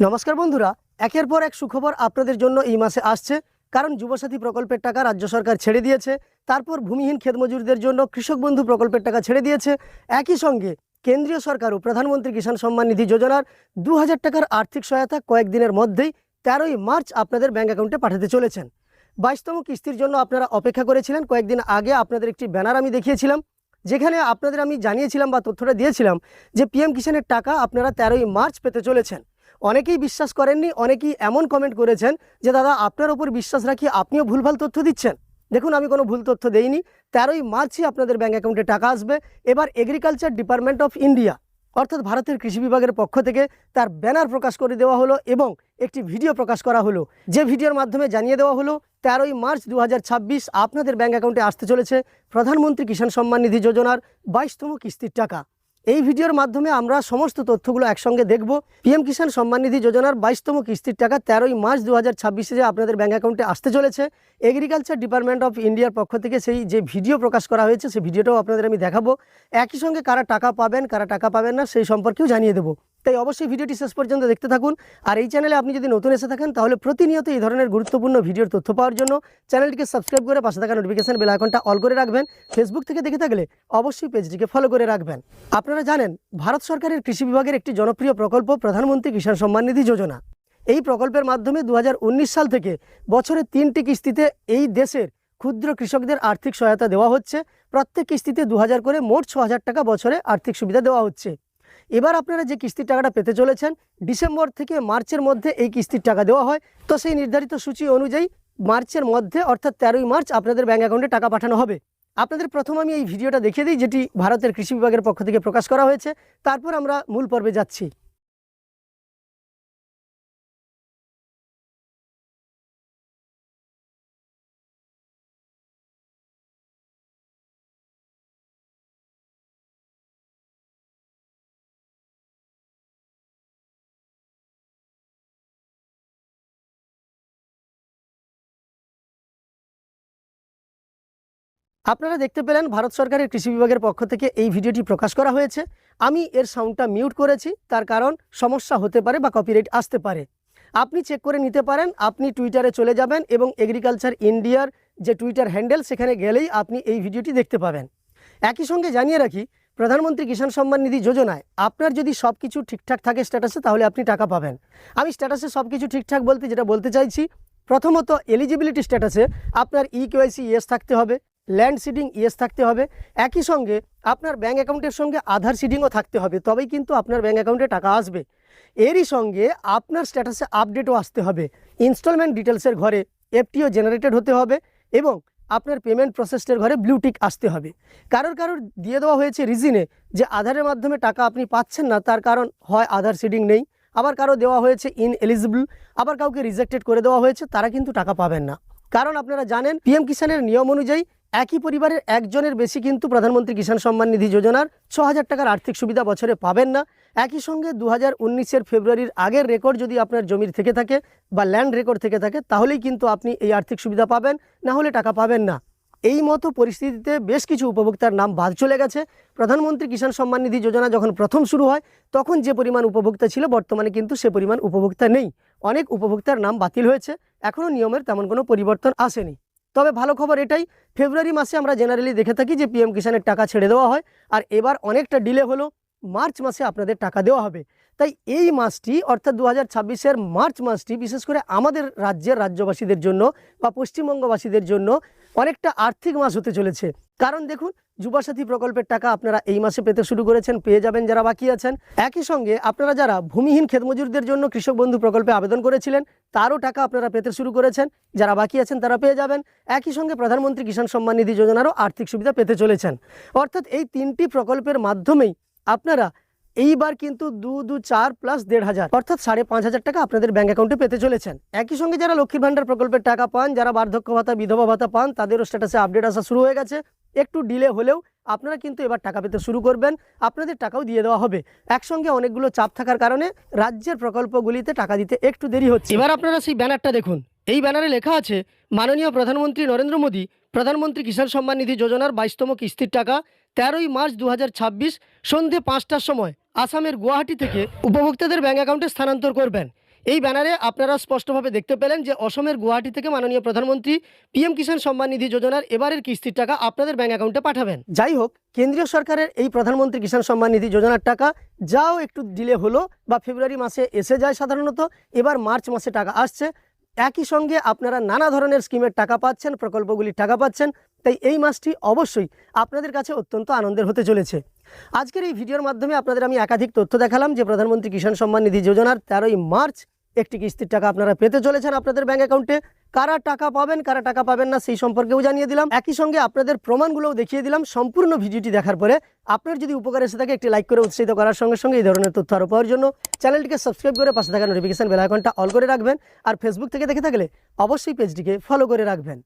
নমস্কার বন্ধুরা, একের পর এক সুখবর আপনাদের জন্য এই মাসে আসছে। কারণ যুবসাথী প্রকল্পের টাকা রাজ্য সরকার ছেড়ে দিয়েছে, তারপর ভূমিহীন ক্ষেতমজুরদের জন্য কৃষক বন্ধু প্রকল্পের টাকা ছেড়ে দিয়েছে। একই সঙ্গে কেন্দ্রীয় সরকারও প্রধানমন্ত্রী কিষাণ সম্মান নিধি যোজনার 2000 টাকার আর্থিক সহায়তা কয়েকদিনের মধ্যেই 13ই মার্চ আপনাদের ব্যাঙ্ক অ্যাকাউন্টে পাঠাতে চলেছেন। 22তম কিস্তির জন্য আপনারা অপেক্ষা করেছিলেন। কয়েকদিন আগে আপনাদের একটি ব্যানার আমি দেখিয়েছিলাম, যেখানে আপনাদের আমি জানিয়েছিলাম বা তথ্যটা দিয়েছিলাম যে পিএম কিষাণের টাকা আপনারা 13ই মার্চ পেতে চলেছেন। অনেকেই বিশ্বাস করেননি, অনেকেই এমন কমেন্ট করেছেন যে দাদা আপনার ওপর বিশ্বাস রাখি আপনিও ভুলভাল তথ্য দিচ্ছেন। দেখুন, আমি কোনো ভুল তথ্য দেইনি। 13ই মার্চই আপনাদের ব্যাঙ্ক অ্যাকাউন্টে টাকা আসবে। এবার এগ্রিকালচার ডিপার্টমেন্ট অফ ইন্ডিয়া অর্থাৎ ভারতের কৃষি বিভাগের পক্ষ থেকে তার ব্যানার প্রকাশ করে দেওয়া হলো এবং একটি ভিডিও প্রকাশ করা হলো, যে ভিডিওর মাধ্যমে জানিয়ে দেওয়া হলো 13ই মার্চ 2026 আপনাদের ব্যাঙ্ক অ্যাকাউন্টে আসতে চলেছে প্রধানমন্ত্রী কিষাণ সম্মান নিধি যোজনার 22তম কিস্তির টাকা। এই ভিডিওর মাধ্যমে আমরা সমস্ত তথ্যগুলো একসঙ্গে দেখব। পিএম কিষাণ সম্মান নিধি যোজনার 22তম কিস্তির টাকা 13ই মার্চ 2026 যে আপনাদের ব্যাঙ্ক অ্যাকাউন্টে আসতে চলেছে, এগ্রিকালচার ডিপার্টমেন্ট অফ ইন্ডিয়ার পক্ষ থেকে সেই যে ভিডিও প্রকাশ করা হয়েছে সেই ভিডিওটাও আপনাদের আমি দেখাবো। একই সঙ্গে কারা টাকা পাবেন কারা টাকা পাবেন না সেই সম্পর্কেও জানিয়ে দেবো। তাই অবশ্যই ভিডিওটি শেষ পর্যন্ত দেখতে থাকুন। আর এই চ্যানেলে আপনি যদি নতুন এসে থাকেন তাহলে প্রতিনিয়ত এই ধরনের গুরুত্বপূর্ণ ভিডিওর তথ্য পাওয়ার জন্য চ্যানেলটিকে সাবস্ক্রাইব করে পাশে থাকা নোটিফিকেশন বেল আইকনটা অল করে রাখবেন। ফেসবুক থেকে দেখে থাকলে অবশ্যই পেজটিকে ফলো করে রাখবেন। আপনারা জানেন ভারত সরকারের কৃষি বিভাগের একটি জনপ্রিয় প্রকল্প প্রধানমন্ত্রী কিষাণ সম্মান নিধি যোজনা। এই প্রকল্পের মাধ্যমে 2019 সাল থেকে বছরে 3টি কিস্তিতে এই দেশের ক্ষুদ্র কৃষকদের আর্থিক সহায়তা দেওয়া হচ্ছে। প্রত্যেক কিস্তিতে 2000 করে মোট 6000 টাকা বছরে আর্থিক সুবিধা দেওয়া হচ্ছে। এবার আপনারা যে কিস্তির টাকাটা পেতে চলেছেন, ডিসেম্বর থেকে মার্চের মধ্যে এই কিস্তির টাকা দেওয়া হয়। তো সেই নির্ধারিত সূচি অনুযায়ী মার্চের মধ্যে অর্থাৎ 13ই মার্চ আপনাদের ব্যাঙ্ক অ্যাকাউন্টে টাকা পাঠানো হবে। আপনাদের প্রথম আমি এই ভিডিওটা দেখিয়ে দিই, যেটি ভারতের কৃষি বিভাগের পক্ষ থেকে প্রকাশ করা হয়েছে। তারপর আমরা মূল পর্বে যাচ্ছি। আপনারা দেখতে পেলেন ভারত সরকারের কৃষি বিভাগের পক্ষ থেকে এই ভিডিওটি প্রকাশ করা হয়েছে। আমি এর সাউন্ডটা মিউট করেছি, তার কারণ সমস্যা হতে পারে বা কপিরাইট আসতে পারে। আপনি চেক করে নিতে পারেন। আপনি টুইটারে চলে যাবেন এবং এগ্রিকালচার ইন্ডিয়ার যে টুইটার হ্যান্ডেল সেখানে গেলেই আপনি এই ভিডিওটি দেখতে পাবেন। একই সঙ্গে জানিয়ে রাখি, প্রধানমন্ত্রী কিষাণ সম্মান নিধি যোজনায় আপনার যদি সব কিছু ঠিকঠাক থাকে স্ট্যাটাসে, তাহলে আপনি টাকা পাবেন। আমি স্ট্যাটাসে সব কিছু ঠিকঠাক বলতে যেটা বলতে চাইছি, প্রথমত এলিজিবিলিটি স্ট্যাটাসে আপনার ইকেওয়াইসি ইয়েস থাকতে হবে, ল্যান্ড সিডিং ইয়েস থাকতে হবে, একই সঙ্গে আপনার ব্যাঙ্ক অ্যাকাউন্টের সঙ্গে আধার সিডিংও থাকতে হবে, তবেই কিন্তু আপনার ব্যাঙ্ক অ্যাকাউন্টে টাকা আসবে। এরই সঙ্গে আপনার স্ট্যাটাসে আপডেটও আসতে হবে। ইনস্টলমেন্ট ডিটেলসের ঘরে এফটিও জেনারেটেড হতে হবে এবং আপনার পেমেন্ট প্রসেসের ঘরে ব্লু টিক আসতে হবে। কারোর দিয়ে দেওয়া হয়েছে রিজনে যে আধারের মাধ্যমে টাকা আপনি পাচ্ছেন না, তার কারণ হয় আধার সিডিং নেই, আবার কারো দেওয়া হয়েছে ইনএলিজিবল, আবার কাউকে রিজেক্টেড করে দেওয়া হয়েছে, তারা কিন্তু টাকা পাবেন না। কারণ আপনারা জানেন পিএম কিষাণের নিয়ম অনুযায়ী একই পরিবারের একজনের বেশি কিন্তু প্রধানমন্ত্রী কিষাণ সম্মান নিধি যোজনার 6000 টাকার আর্থিক সুবিধা বছরে পাবেন না। একই সঙ্গে 2019-এর ফেব্রুয়ারির আগের রেকর্ড যদি আপনার জমির থেকে থাকে বা ল্যান্ড রেকর্ড থেকে থাকে, তাহলেই কিন্তু আপনি এই আর্থিক সুবিধা পাবেন, না হলে টাকা পাবেন না। এই মতো পরিস্থিতিতে বেশ কিছু উপভোক্তার নাম বাদ চলে গেছে। প্রধানমন্ত্রী কিষাণ সম্মান নিধি যোজনা যখন প্রথম শুরু হয় তখন যে পরিমাণ উপভোক্তা ছিল, বর্তমানে কিন্তু সে পরিমাণ উপভোক্তা নেই। অনেক উপভোক্তার নাম বাতিল হয়েছে, এখনও নিয়মের তেমন কোনো পরিবর্তন আসেনি। তবে ভালো খবর এটাই, ফেব্রুয়ারি মাসে আমরা জেনারেলি দেখে থাকি যে পিএম কিষাণের টাকা ছেড়ে দেওয়া হয়, আর এবার অনেকটা ডিলে হলো, মার্চ মাসে আপনাদের টাকা দেওয়া হবে। তাই এই মাসটি অর্থাৎ 2026-এর মার্চ মাসটি বিশেষ করে আমাদের রাজ্যবাসীদের জন্য বা পশ্চিমবঙ্গবাসীদের জন্য অনেকটা আর্থিক মাস হতে চলেছে। কারণ দেখুন, যুবসাথী প্রকল্পের টাকা আপনারা এই মাসে পেতে শুরু করেছেন, পেয়ে যাবেন যারা বাকি আছেন। একই সঙ্গে আপনারা যারা ভূমিহীন ক্ষেতমজুরদের জন্য কৃষক বন্ধু প্রকল্পে আবেদন করেছিলেন, তারও টাকা আপনারা পেতে শুরু করেছেন, যারা বাকি আছেন তারা পেয়ে যাবেন। একই সঙ্গে প্রধানমন্ত্রী কিষাণ সম্মান নিধি যোজনারও আর্থিক সুবিধা পেতে চলেছেন। অর্থাৎ এই 3টি প্রকল্পের মাধ্যমেই আপনারা এইবার কিন্তু 2-4 প্লাস 1500 অর্থাৎ 5500 টাকা আপনাদের ব্যাঙ্ক অ্যাকাউন্টে পেতে চলেছেন। একই সঙ্গে যারা লক্ষ্মীর ভাণ্ডার প্রকল্পের টাকা পান, যারা বার্ধক্য ভাতা বিধবা ভাতা পান, তাদেরও স্ট্যাটাসে আপডেট আসা শুরু হয়ে গেছে। একটু ডিলে হলেও আপনারা কিন্তু এবার টাকা পেতে শুরু করবেন, আপনাদের টাকাও দিয়ে দেওয়া হবে। একসঙ্গে অনেকগুলো চাপ থাকার কারণে রাজ্যের প্রকল্পগুলিতে টাকা দিতে একটু দেরি হচ্ছে। এবার আপনারা সেই ব্যানারটা দেখুন। এই ব্যানারে লেখা আছে, মাননীয় প্রধানমন্ত্রী নরেন্দ্র মোদী প্রধানমন্ত্রী কিষাণ সম্মান নিধি যোজনার 22তম কিস্তির টাকা 13ই মার্চ 2026 সন্ধে 5টার সময় আসামের গুয়াহাটি থেকে উপভোক্তাদের ব্যাঙ্ক অ্যাকাউন্টে স্থানান্তর করবেন। এই ব্যানারে আপনারা স্পষ্টভাবে দেখতে পেলেন যে অসমের গুয়াহাটি থেকে মাননীয় প্রধানমন্ত্রী পিএম কিষাণ সম্মান নিধি যোজনার এবারের কিস্তির টাকা আপনাদের ব্যাঙ্ক অ্যাকাউন্টে পাঠাবেন। যাই হোক, কেন্দ্রীয় সরকারের এই প্রধানমন্ত্রী কিষাণ সম্মান নিধি যোজনার টাকা যাও একটু ডিলে হলো বা ফেব্রুয়ারি মাসে এসে যায় সাধারণত, এবার মার্চ মাসে টাকা আসছে। একই সঙ্গে আপনারা নানা ধরনের স্কিমের টাকা পাচ্ছেন, প্রকল্পগুলির টাকা পাচ্ছেন, তাই এই মাসটি অবশ্যই আপনাদের কাছে অত্যন্ত আনন্দের হতে চলেছে। আজকের এই ভিডিওর মাধ্যমে আপনাদের আমি একাধিক তথ্য দেখালাম যে প্রধানমন্ত্রী কিষাণ সম্মান নিধি যোজনার 13ই মার্চ একটি কিস্তির টাকা আপনারা পেতে চলেছেন আপনাদের ব্যাঙ্ক অ্যাকাউন্টে। কারা টাকা পাবেন কারা টাকা পাবেন না সেই সম্পর্কেও জানিয়ে দিলাম, একই সঙ্গে আপনাদের প্রমাণগুলোও দেখিয়ে দিলাম। সম্পূর্ণ ভিডিওটি দেখার পরে আপনার যদি উপকার এসে থাকে একটি লাইক করে উৎসাহিত করার সঙ্গে সঙ্গে এই ধরনের তথ্য আরও পাওয়ার জন্য চ্যানেলটিকে সাবস্ক্রাইব করে পাশে থাকা নোটিফিকেশন বেল আইকনটা অল করে রাখবেন। আর ফেসবুক থেকে দেখে থাকলে অবশ্যই পেজটিকে ফলো করে রাখবেন।